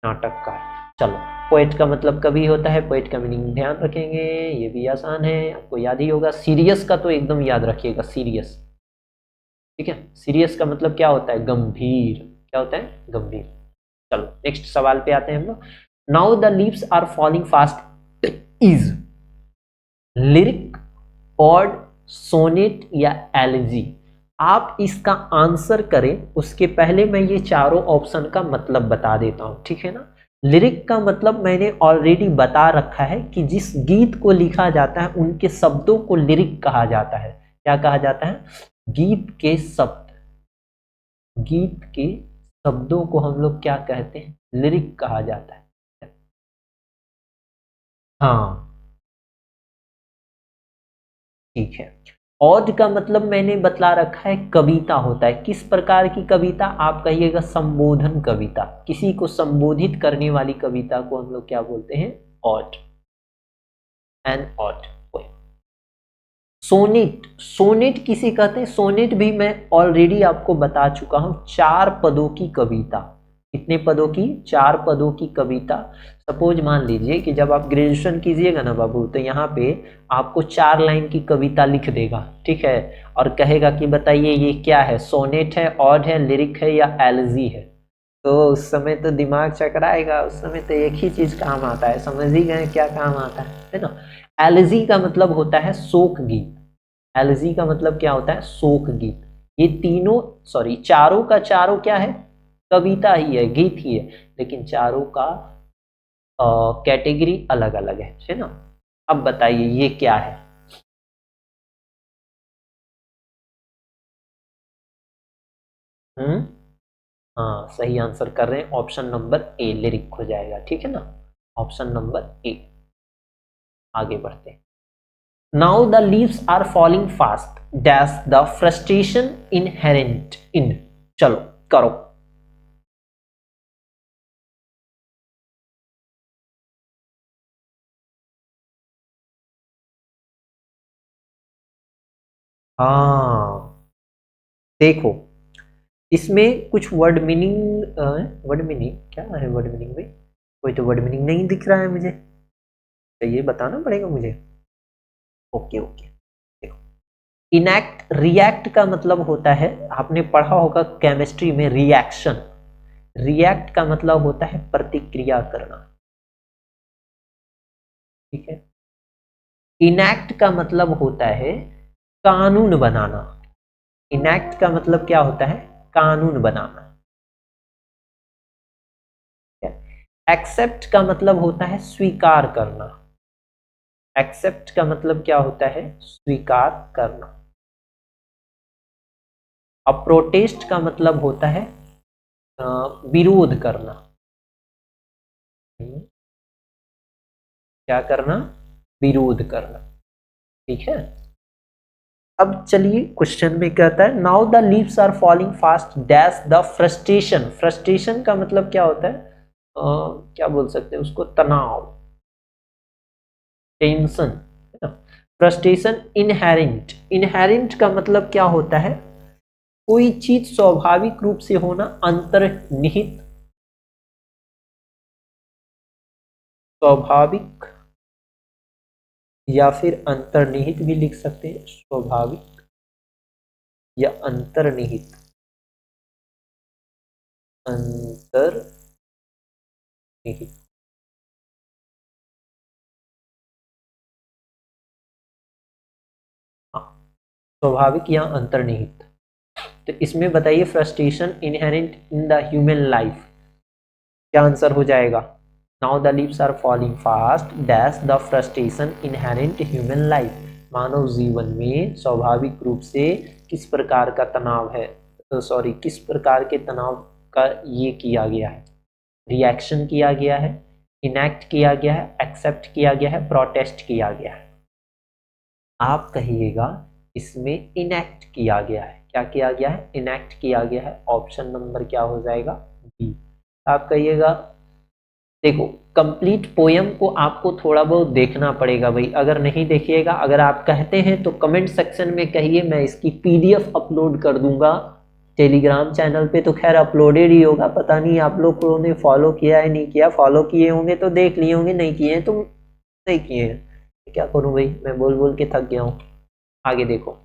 नाटककार। चलो, पोएट का मतलब कवि होता है, पोएट का मीनिंग ध्यान रखेंगे, ये भी आसान है, आपको याद ही होगा। सीरियस का तो एकदम याद रखिएगा, सीरियस, ठीक है, सीरियस का मतलब क्या होता है, गंभीर, क्या होता है, गंभीर। चलो नेक्स्ट सवाल पे आते हैं हम लोग। Now the leaves are falling fast is lyric, ode, sonnet या एलिजी। आप इसका आंसर करें उसके पहले मैं ये चारों ऑप्शन का मतलब बता देता हूं, ठीक है ना। लिरिक का मतलब मैंने ऑलरेडी बता रखा है कि जिस गीत को लिखा जाता है उनके शब्दों को लिरिक कहा जाता है। क्या कहा जाता है, गीत के शब्द, गीत के शब्दों को हम लोग क्या कहते हैं, लिरिक कहा जाता है। हाँ ठीक है। औज का मतलब मैंने बतला रखा है, कविता होता है, किस प्रकार की कविता, आप कहिएगा संबोधन कविता, किसी को संबोधित करने वाली कविता को हम लोग क्या बोलते हैं, औज, एन औज। सोनेट, सोनेट किसे कहते हैं, सोनेट भी मैं ऑलरेडी आपको बता चुका हूं, 4 पदों की कविता, कितने पदों की, 4 पदों की कविता। सपोज मान लीजिए कि जब आप ग्रेजुएशन कीजिएगा ना बाबू, तो यहाँ पे आपको 4 लाइन की कविता लिख देगा, ठीक है, और कहेगा कि बताइए ये क्या है, सोनेट है, ऑड है, लिरिक है या एलजी है। तो उस समय तो दिमाग चकराएगा, उस समय तो एक ही चीज काम आता है, समझ ही गए क्या काम आता है ना। एलजी का मतलब होता है शोक गीत, एलजी का मतलब क्या होता है, शोक गीत। ये तीनों, सॉरी चारों का चारों क्या है, कविता ही है, गीत ही है, लेकिन चारों का कैटेगरी अलग अलग है ना। अब बताइए ये क्या है, हम्म, हाँ सही आंसर कर रहे हैं, ऑप्शन नंबर ए लिरिक हो जाएगा, ठीक है ना, ऑप्शन नंबर ए। आगे बढ़ते हैं। Now the leaves are falling fast dash the frustration inherent in, चलो करो। हाँ देखो, इसमें कुछ वर्ड मीनिंग, वर्ड मीनिंग क्या है, वर्ड मीनिंग में कोई तो वर्ड मीनिंग नहीं दिख रहा है मुझे, तो ये बताना पड़ेगा मुझे। ओके ओके, देखो, इनएक्ट, रिएक्ट का मतलब होता है, आपने पढ़ा होगा केमिस्ट्री में रिएक्शन, रिएक्ट का मतलब होता है प्रतिक्रिया करना, ठीक है। इनएक्ट का मतलब होता है कानून बनाना, इनएक्ट का मतलब क्या होता है, कानून बनाना। एक्सेप्ट का मतलब होता है स्वीकार करना, एक्सेप्ट का मतलब क्या होता है, स्वीकार करना। अब प्रोटेस्ट का मतलब होता है विरोध करना, क्या करना, विरोध करना, ठीक है। अब चलिए क्वेश्चन में कहता है now the leaves are falling fast dash the frustration, frustration का मतलब क्या होता है, क्या बोल सकते हैं उसको, तनाव, टेंशन, है ना। फ्रस्ट्रेशन इनहेरेंट, इनहेरेंट का मतलब क्या होता है, कोई चीज स्वाभाविक रूप से होना, अंतर्निहित, स्वाभाविक, या फिर अंतर्निहित भी लिख सकते हैं, स्वाभाविक या अंतर्निहित, अंतर्निहित। हाँ, स्वाभाविक या अंतर्निहित। तो इसमें बताइए frustration inherent in the human life, क्या आंसर हो जाएगा? Now the leaves are falling fast dash the frustration inherent human life. मानव जीवन में स्वाभाविक रूप से किस प्रकार का तनाव है, सॉरी किस प्रकार के तनाव का ये किया गया है, रिएक्शन किया गया है, इनेक्ट किया गया है, एक्सेप्ट किया गया है, प्रोटेस्ट किया गया है। आप कहिएगा इसमें इनेक्ट किया गया है। क्या किया गया है? इनेक्ट किया गया है। ऑप्शन नंबर क्या हो जाएगा? बी। आप कहिएगा देखो कंप्लीट पोयम को आपको थोड़ा बहुत देखना पड़ेगा भाई, अगर नहीं देखिएगा, अगर आप कहते हैं तो कमेंट सेक्शन में कहिए, मैं इसकी पीडीएफ अपलोड कर दूंगा टेलीग्राम चैनल पे। तो खैर अपलोडेड ही होगा, पता नहीं आप लोगों ने फॉलो किया है नहीं किया, फॉलो किए होंगे तो देख लिए होंगे, नहीं किए हैं तो नहीं किए हैं, क्या करूं भाई, मैं बोल बोल के थक गया हूं। आगे देखो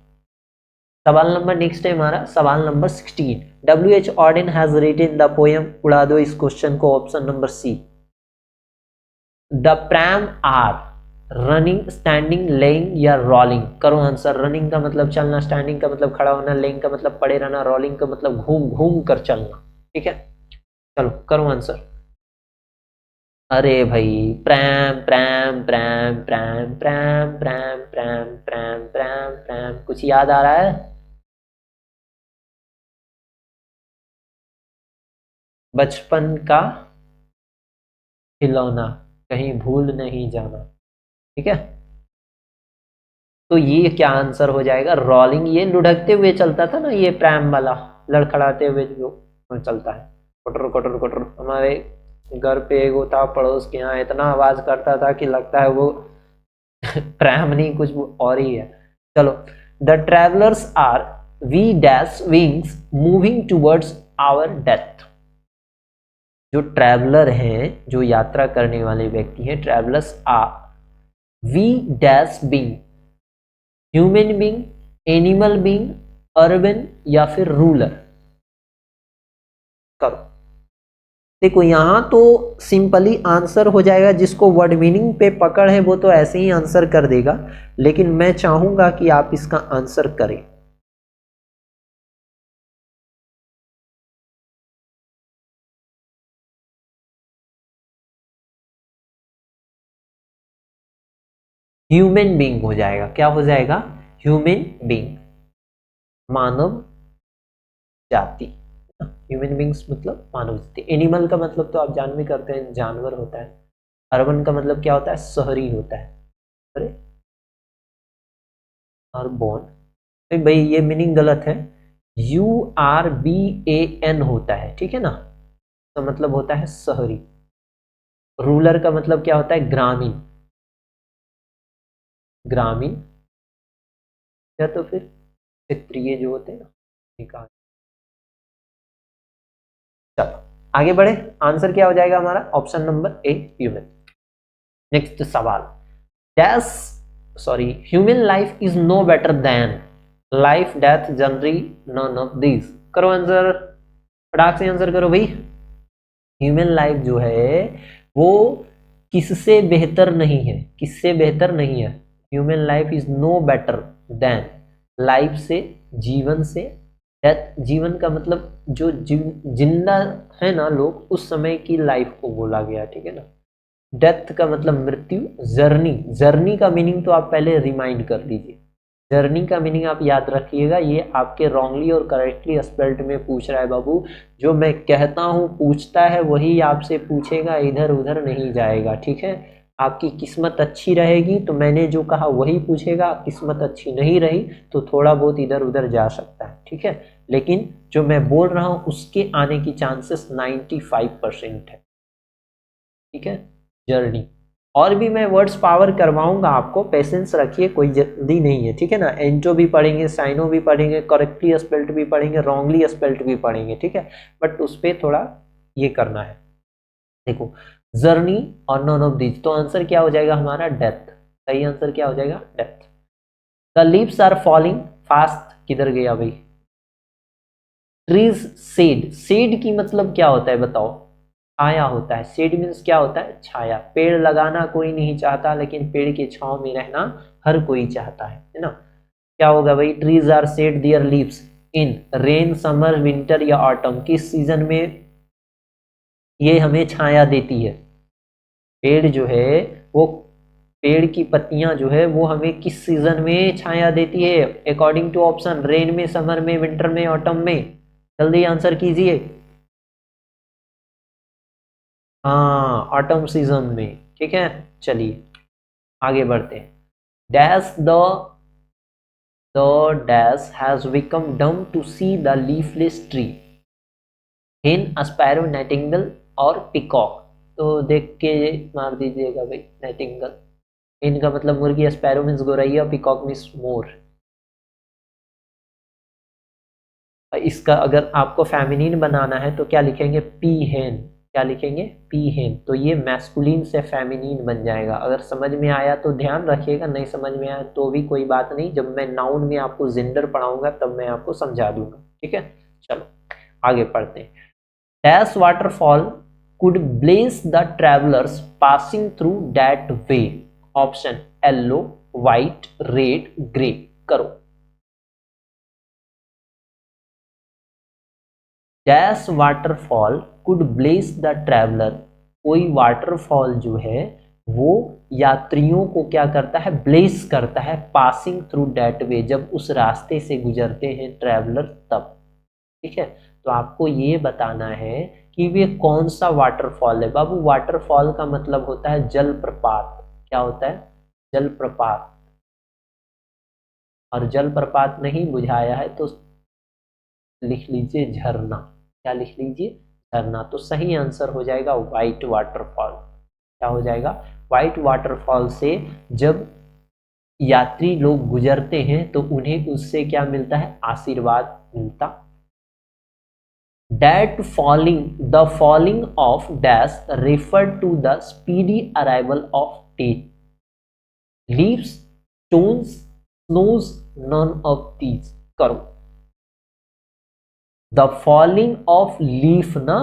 सवाल नंबर नेक्स्ट है हमारा, सवाल नंबर 16। W.H. Auden has written the poem, उड़ा दो इस क्वेश्चन को, option number C. The pram are running, standing, laying या रोलिंग। करो आंसर। रनिंग का मतलब चलना, स्टैंडिंग का मतलब खड़ा होना, लेइंग का मतलब पड़े रहना, रोलिंग का मतलब घूम घूम कर चलना। ठीक है, चलो करो आंसर। अरे भाई pram pram pram pram pram pram pram pram pram pram, कुछ याद आ रहा है? बचपन का खिलौना, कहीं भूल नहीं जाना। ठीक है, तो ये क्या आंसर हो जाएगा? रोलिंग। ये लुढ़कते हुए चलता था ना, ये प्रैम वाला लड़खड़ाते हुए जो चलता है, कटर कटर कटर। हमारे घर पे एक था पड़ोस के यहाँ, इतना आवाज करता था कि लगता है वो प्रैम नहीं कुछ और ही है। चलो, the travellers are we dash wings moving towards our death. जो ट्रैवलर हैं, जो यात्रा करने वाले व्यक्ति हैं, travellers are we dash being, human being, animal being, urban या फिर रूलर। करो देखो यहां तो सिंपली आंसर हो जाएगा, जिसको वर्ड मीनिंग पे पकड़ है वो तो ऐसे ही आंसर कर देगा, लेकिन मैं चाहूंगा कि आप इसका आंसर करें। ह्यूमन बीइंग हो जाएगा। क्या हो जाएगा? ह्यूमन बीइंग, मानव जाति। ह्यूमन बींग्स मतलब मानव जाति। एनिमल का मतलब तो आप जान भी करते हैं, जानवर होता है। अर्बन का मतलब क्या होता है? शहरी होता है। अरे अर्बन, भाई ये मीनिंग गलत है। URBAN होता है, ठीक है ना, तो मतलब होता है शहरी। रूलर का मतलब क्या होता है? ग्रामीण, ग्रामीण या तो फिर क्षेत्रीय जो होते हैं ना, ठीक है। चलो आगे बढ़े, आंसर क्या हो जाएगा हमारा? Option number a, human. Next सवाल, dash sorry human life is no better than life death generally none of this. करो आंसर, फटाक से आंसर करो भाई। ह्यूमन लाइफ जो है वो किससे बेहतर नहीं है, किससे बेहतर नहीं है? Human life is no better than, life से, जीवन से, डेथ। जीवन का मतलब जो जिंदा है ना लोग, उस समय की लाइफ को बोला गया, ठीक है ना। डेथ का मतलब मृत्यु। जर्नी, जर्नी का मीनिंग तो आप पहले रिमाइंड कर लीजिए। जर्नी का मीनिंग आप याद रखिएगा, ये आपके रॉन्गली और करेक्टली स्पेल्ड में पूछ रहा है बाबू। जो मैं कहता हूँ पूछता है वही आपसे पूछेगा, इधर उधर नहीं जाएगा, ठीक है। आपकी किस्मत अच्छी रहेगी तो मैंने जो कहा वही पूछेगा, किस्मत अच्छी नहीं रही तो थोड़ा बहुत इधर उधर जा सकता है, ठीक है। लेकिन जो मैं बोल रहा हूँ उसके आने की चांसेस 95% है, ठीक है। जर्नी, और भी मैं वर्ड्स पावर करवाऊंगा आपको, पेशेंस रखिए, कोई जल्दी नहीं है, ठीक है ना। एंटो भी पढ़ेंगे, साइनो भी पढ़ेंगे, करेक्टली स्पेल्ट भी पढ़ेंगे, रॉन्गली स्पेल्ट भी पढ़ेंगे, ठीक है। बट उस पर थोड़ा ये करना है। देखो जर्नी और नॉन ऑफ दिस, तो आंसर क्या हो जाएगा हमारा? डेथ। सही आंसर क्या हो जाएगा? Death. The leaves are falling fast, किधर गया भाई? ट्रीज शेड, शेड की मतलब क्या होता है बताओ? छाया होता है। शेड मीन्स क्या होता है? छाया। पेड़ लगाना कोई नहीं चाहता, लेकिन पेड़ के छांव में रहना हर कोई चाहता है ना? क्या होगा भाई? Trees are shed their leaves in rain, summer, winter या ऑटम। किस सीजन में ये हमें छाया देती है? पेड़ जो है वो, पेड़ की पत्तियां जो है वो हमें किस सीजन में छाया देती है? अकॉर्डिंग टू ऑप्शन, रेन में, समर में, विंटर में, ऑटम में। जल्दी आंसर कीजिए। हाँ, ऑटम सीजन में। ठीक है, चलिए आगे बढ़ते हैं। Dash the dash has become dumb to see the leafless tree, hen, sparrow, nightingale और पिकॉक। तो देख के मार दीजिएगा भाई, नाइटिंगेल। इनका मतलब मुर्गी, स्पैरो मीन्स गोरैया, पिकॉक मीन्स मोर। इसका अगर आपको फेमिनिन बनाना है तो क्या लिखेंगे? पी हेन। क्या लिखेंगे? पी हेन। तो ये मैस्कुलिन से फेमिनिन बन जाएगा। अगर समझ में आया तो ध्यान रखिएगा, नहीं समझ में आया तो भी कोई बात नहीं, जब मैं नाउन में आपको जेंडर पढ़ाऊंगा तब मैं आपको समझा दूंगा। ठीक है, चलो आगे पढ़ते हैं। Dash waterfall could bless the travellers passing through that way. Option yellow, white, red, grey. करो। Dash waterfall could bless the traveller. कोई वाटरफॉल जो है वो यात्रियों को क्या करता है? ब्लेस करता है। पासिंग थ्रू दैट वे, जब उस रास्ते से गुजरते हैं ट्रैवलर तब। ठीक है, तो आपको ये बताना है कि वे कौन सा वाटरफॉल है। बाबू, वाटरफॉल का मतलब होता है जलप्रपात। क्या होता है? जलप्रपात। और जलप्रपात नहीं बुझाया है तो लिख लीजिए झरना। क्या लिख लीजिए? झरना। तो सही आंसर हो जाएगा व्हाइट वाटरफॉल। क्या हो जाएगा? व्हाइट वाटरफॉल से जब यात्री लोग गुजरते हैं तो उन्हें उससे क्या मिलता है? आशीर्वाद मिलता। That falling, the falling of dash refer to the speedy arrival of day, leaves, stones, snows, none of these. करो। द फॉलिंग ऑफ लीफ ना,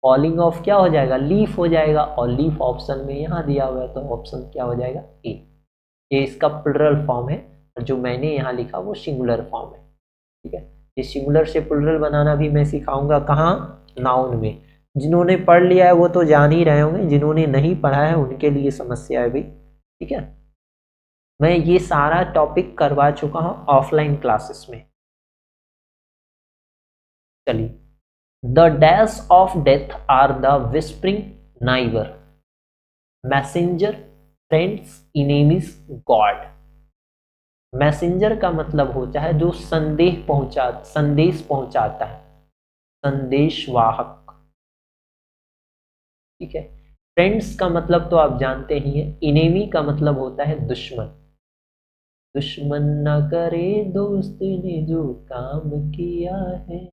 फॉलिंग ऑफ क्या हो जाएगा? लीफ हो जाएगा। और लीफ ऑप्शन में यहां दिया हुआ है तो ऑप्शन क्या हो जाएगा? ए। ये इसका प्लुरल फॉर्म है, और जो मैंने यहां लिखा वो सिंगुलर फॉर्म है। ठीक है, ये सिंगुलर से प्लुरल बनाना भी मैं सिखाऊंगा। कहाँ? नाउन में। जिन्होंने पढ़ लिया है वो तो जान ही रहे होंगे, जिन्होंने नहीं पढ़ा है उनके लिए समस्या है भी। ठीक है, मैं ये सारा टॉपिक करवा चुका हूं ऑफलाइन क्लासेस में। चलिए, the dash of death are the whispering neighbour, messenger, friends, enemies, god. Messenger का मतलब होता है जो संदेश पहुंचाता है, संदेशवाहक। ठीक है, फ्रेंड्स का मतलब तो आप जानते ही हैं। इनेमी का मतलब होता है दुश्मन। दुश्मन न करे दोस्त ने जो काम किया है।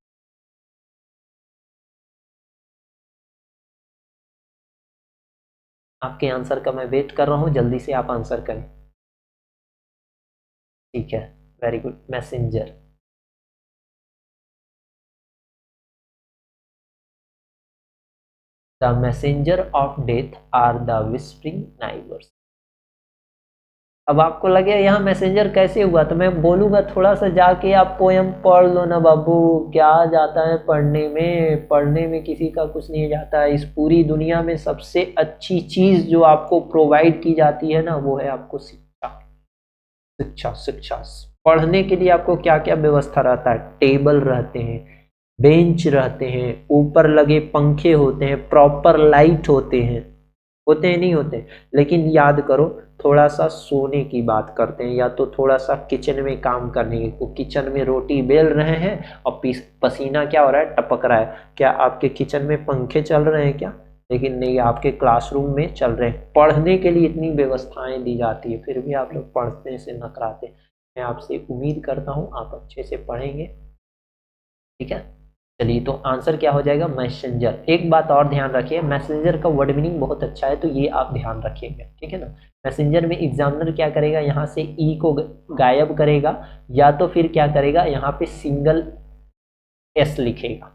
आपके आंसर का मैं वेट कर रहा हूं, जल्दी से आप आंसर करें। ठीक है, very good, messenger. The messenger of death are the whispering neighbours. अब आपको लगे यहाँ मैसेंजर कैसे हुआ, तो मैं बोलूंगा थोड़ा सा जाके आप पोयम पढ़ लो ना बाबू। क्या जाता है पढ़ने में? पढ़ने में किसी का कुछ नहीं जाता है। इस पूरी दुनिया में सबसे अच्छी चीज जो आपको प्रोवाइड की जाती है ना, वो है आपको शिक्षा। शिक्षा, शिक्षा। पढ़ने के लिए आपको क्या क्या व्यवस्था रहता है? टेबल रहते हैं, बेंच रहते हैं, ऊपर लगे पंखे होते हैं, प्रॉपर लाइट होते हैं। होते हैं नहीं होते? लेकिन याद करो, थोड़ा सा सोने की बात करते हैं, या तो थोड़ा सा किचन में काम करने की। तो किचन में रोटी बेल रहे हैं और पसीना क्या हो रहा है? टपक रहा है। क्या आपके किचन में पंखे चल रहे हैं क्या? लेकिन नहीं, आपके क्लासरूम में चल रहे हैं। पढ़ने के लिए इतनी व्यवस्थाएं दी जाती है, फिर भी आप लोग पढ़ने से नकराते। मैं आपसे उम्मीद करता हूँ आप अच्छे से पढ़ेंगे। ठीक है, चलिए, तो आंसर क्या हो जाएगा? मैसेंजर। एक बात और ध्यान रखिए, मैसेंजर का वर्ड मीनिंग बहुत अच्छा है, तो ये आप ध्यान रखिएगा। ठीक है ना? मैसेंजर में एग्जामिनर क्या करेगा? यहाँ से ई को गायब करेगा, या तो फिर क्या करेगा? यहाँ पे सिंगल एस लिखेगा।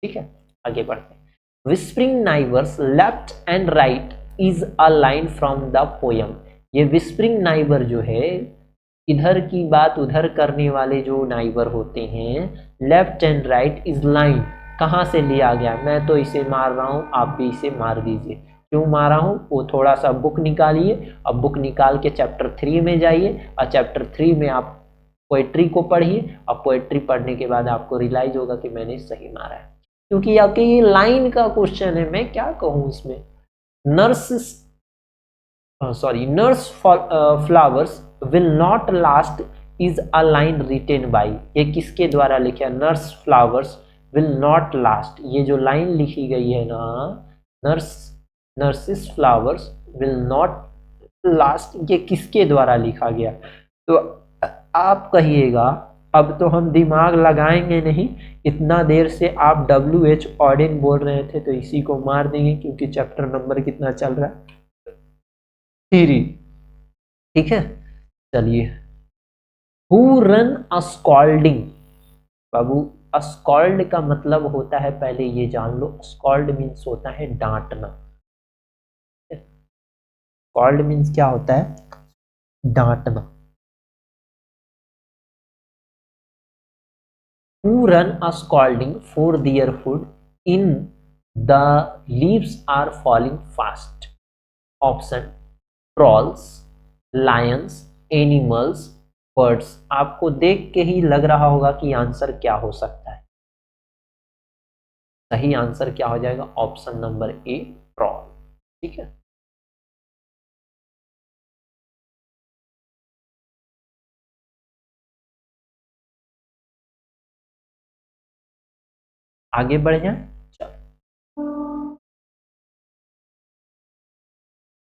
ठीक है, आगे बढ़ते हैं। Whispering neighbours left and right is a line from the poem. ये विस्परिंग नाइबर जो है, इधर की बात उधर करने वाले जो नाइबर होते हैं, left and right is line, कहाँ से लिया गया? मैं तो इसे मार रहा हूँ, आप भी इसे मार दीजिए। क्यों मारा हूँ? वो थोड़ा सा बुक निकालिए, अब बुक निकाल के चैप्टर 3 में जाइए और चैप्टर 3 में आप पोएट्री को पढ़िए और पोएट्री पढ़ने के बाद आपको रियलाइज होगा कि मैंने सही मारा है, क्योंकि आपके ये लाइन का क्वेश्चन है। मैं क्या कहूँ इसमें? Nurse flowers will not last is a line written by. ये किसके द्वारा लिखा? Nurse flowers will not last. ये जो लाइन लिखी गई है ना, nurses flowers will not last, ये किसके द्वारा लिखा गया? तो आप कहिएगा, अब तो हम दिमाग लगाएंगे नहीं, इतना देर से आप WH ऑर्डिन बोल रहे थे तो इसी को मार देंगे, क्योंकि चैप्टर नंबर कितना चल रहा है? 3। ठीक है, चलिए। Who run a scolding. Babu, scold का मतलब होता है, पहले ये जान लो, स्कॉल्ड मीन्स होता है डांटना। स्कॉल्ड मीन्स क्या होता है? डांटना। Who run a scalding for their food in the leaves are falling fast? Option: trolls, lions, animals, birds। आपको देख के ही लग रहा होगा कि आंसर क्या हो सकता है। सही आंसर क्या हो जाएगा? ऑप्शन नंबर ए, ट्रॉल। ठीक है, आगे बढ़ जाए।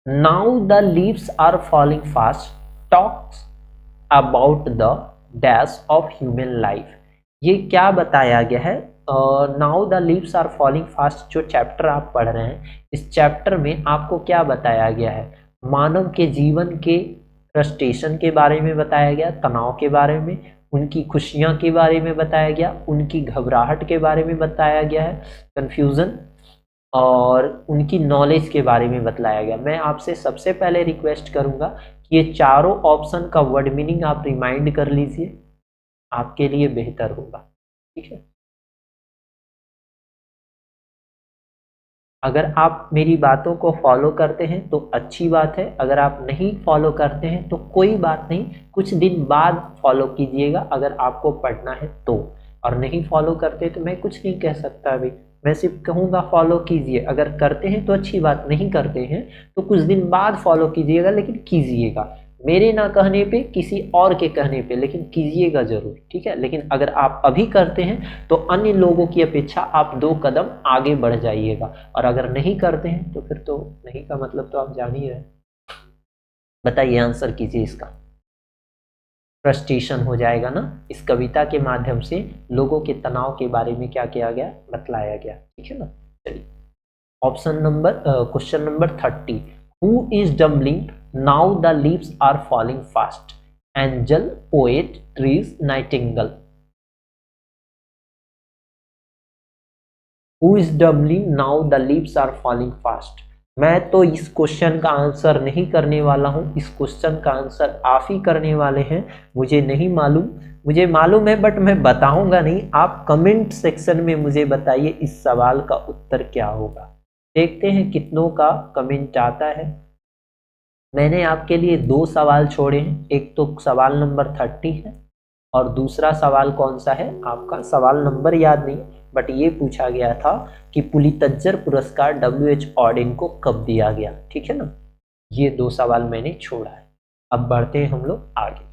Now the leaves are falling fast talks about the dash of human life। ये क्या बताया गया है? Now the leaves are falling fast, जो चैप्टर आप पढ़ रहे हैं, इस चैप्टर में आपको क्या बताया गया है? मानव के जीवन के फ्रस्ट्रेशन के बारे में बताया गया, तनाव के बारे में, उनकी खुशियां के बारे में बताया गया, उनकी घबराहट के बारे में बताया गया है, कंफ्यूजन, और उनकी नॉलेज के बारे में बतलाया गया। मैं आपसे सबसे पहले रिक्वेस्ट करूंगा कि ये चारों ऑप्शन का वर्ड मीनिंग आप रिमाइंड कर लीजिए, आपके लिए बेहतर होगा। ठीक है, अगर आप मेरी बातों को फॉलो करते हैं तो अच्छी बात है, अगर आप नहीं फॉलो करते हैं तो कोई बात नहीं, कुछ दिन बाद फॉलो कीजिएगा अगर आपको पढ़ना है तो। और नहीं फॉलो करते तो मैं कुछ नहीं कह सकता अभी, मैं सिर्फ कहूँगा फॉलो कीजिए। अगर करते हैं तो अच्छी बात, नहीं करते हैं तो कुछ दिन बाद फॉलो कीजिएगा, लेकिन कीजिएगा। मेरे ना कहने पे, किसी और के कहने पे, लेकिन कीजिएगा जरूर। ठीक है, लेकिन अगर आप अभी करते हैं तो अन्य लोगों की अपेक्षा आप 2 कदम आगे बढ़ जाइएगा, और अगर नहीं करते हैं तो फिर तो नहीं का मतलब तो आप जान ही रहे। बताइए, आंसर कीजिए इसका। फ्रस्ट्रेशन हो जाएगा ना। इस कविता के माध्यम से लोगों के तनाव के बारे में क्या किया गया? बतलाया गया। ठीक है ना। चलिए, question number 30। Who is dumbling now the leaves are falling fast? Angel, poet, trees, nightingale. Who is dumbling now the leaves are falling fast? मैं तो इस क्वेश्चन का आंसर नहीं करने वाला हूं, इस क्वेश्चन का आंसर आप ही करने वाले हैं। मुझे नहीं मालूम, मुझे मालूम है बट मैं बताऊंगा नहीं। आप कमेंट सेक्शन में मुझे बताइए इस सवाल का उत्तर क्या होगा। देखते हैं कितनों का कमेंट आता है। मैंने आपके लिए 2 सवाल छोड़े हैं, एक तो सवाल नंबर 30 है और दूसरा सवाल कौन सा है आपका? सवाल नंबर याद नहीं, बट ये पूछा गया था कि पुलित्जर पुरस्कार WH ऑर्डिन को कब दिया गया। ठीक है ना, ये 2 सवाल मैंने छोड़ा है। अब बढ़ते हैं हम लोग आगे।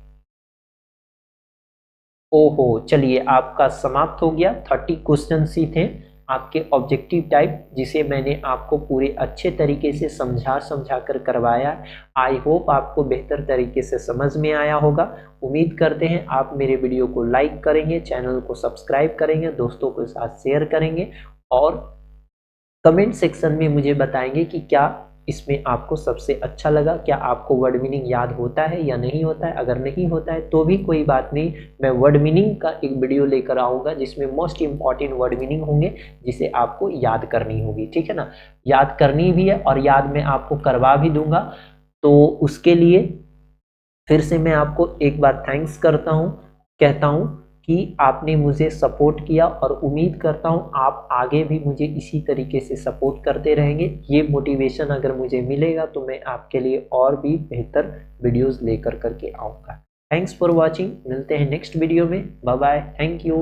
ओहो, चलिए, आपका समाप्त हो गया। 30 क्वेश्चन ही थे आपके ऑब्जेक्टिव टाइप, जिसे मैंने आपको पूरे अच्छे तरीके से समझा कर करवाया। आई होप आपको बेहतर तरीके से समझ में आया होगा। उम्मीद करते हैं आप मेरे वीडियो को लाइक करेंगे, चैनल को सब्सक्राइब करेंगे, दोस्तों के साथ शेयर करेंगे और कमेंट सेक्शन में मुझे बताएंगे कि क्या इसमें आपको सबसे अच्छा लगा। क्या आपको वर्ड मीनिंग याद होता है या नहीं होता है? अगर नहीं होता है तो भी कोई बात नहीं, मैं वर्ड मीनिंग का एक वीडियो लेकर आऊँगा जिसमें मोस्ट इम्पॉर्टेंट वर्ड मीनिंग होंगे जिसे आपको याद करनी होगी, ठीक है ना। याद करनी भी है और याद मैं आपको करवा भी दूंगा। तो उसके लिए फिर से मैं आपको एक बार थैंक्स करता हूँ, कहता हूँ कि आपने मुझे सपोर्ट किया और उम्मीद करता हूँ आप आगे भी मुझे इसी तरीके से सपोर्ट करते रहेंगे। ये मोटिवेशन अगर मुझे मिलेगा तो मैं आपके लिए और भी बेहतर वीडियोस लेकर करके आऊँगा। थैंक्स फॉर वॉचिंग, मिलते हैं नेक्स्ट वीडियो में। Bye bye, thank you.